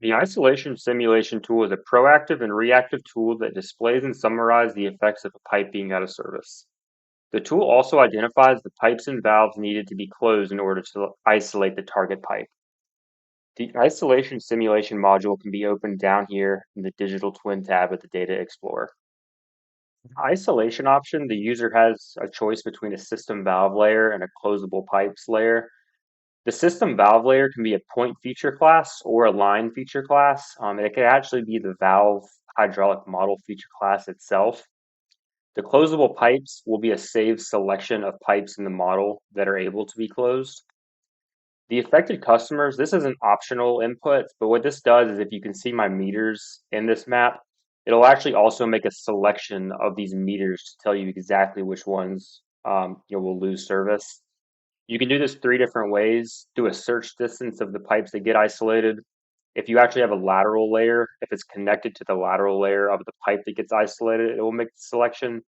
The isolation simulation tool is a proactive and reactive tool that displays and summarizes the effects of a pipe being out of service. The tool also identifies the pipes and valves needed to be closed in order to isolate the target pipe. The isolation simulation module can be opened down here in the Digital Twin tab of the Data Explorer. Isolation option, the user has a choice between a system valve layer and a closable pipes layer. The system valve layer can be a point feature class or a line feature class. It can actually be the valve hydraulic model feature class itself. The closable pipes will be a saved selection of pipes in the model that are able to be closed. The affected customers, this is an optional input, but what this does is if you can see my meters in this map, it'll actually also make a selection of these meters to tell you exactly which ones will lose service. You can do this three different ways. Do a search distance of the pipes that get isolated. If you actually have a lateral layer, if it's connected to the lateral layer of the pipe that gets isolated, it will make the selection.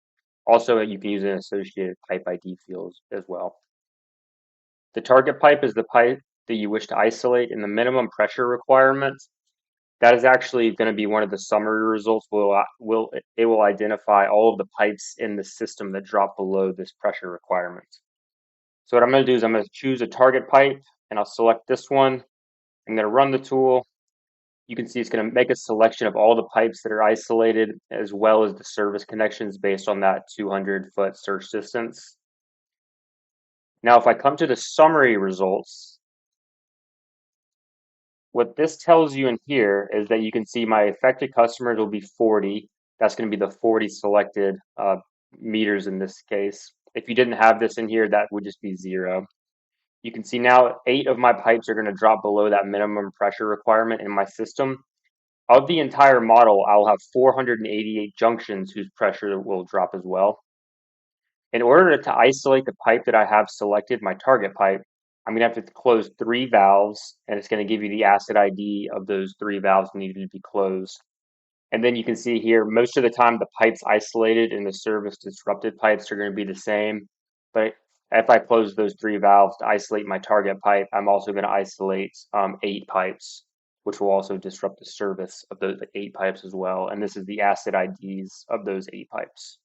Also, you can use an associated pipe ID field as well. The target pipe is the pipe that you wish to isolate, and the minimum pressure requirement, that is actually going to be one of the summary results. It will identify all of the pipes in the system that drop below this pressure requirement. So what I'm going to do is I'm going to choose a target pipe, and I'll select this one. I'm going to run the tool. You can see it's going to make a selection of all the pipes that are isolated, as well as the service connections based on that 200-foot search distance. Now, if I come to the summary results, what this tells you in here is that you can see my affected customers will be 40. That's going to be the 40 selected meters in this case. If you didn't have this in here, that would just be 0. You can see now 8 of my pipes are going to drop below that minimum pressure requirement in my system. Of the entire model, I'll have 488 junctions whose pressure will drop as well. In order to isolate the pipe that I have selected, my target pipe, I'm going to have to close 3 valves, and it's going to give you the asset ID of those 3 valves needed to be closed. And then you can see here, most of the time the pipes isolated and the service disrupted pipes are going to be the same. But if I close those 3 valves to isolate my target pipe, I'm also going to isolate 8 pipes, which will also disrupt the service of those 8 pipes as well. And this is the asset IDs of those 8 pipes.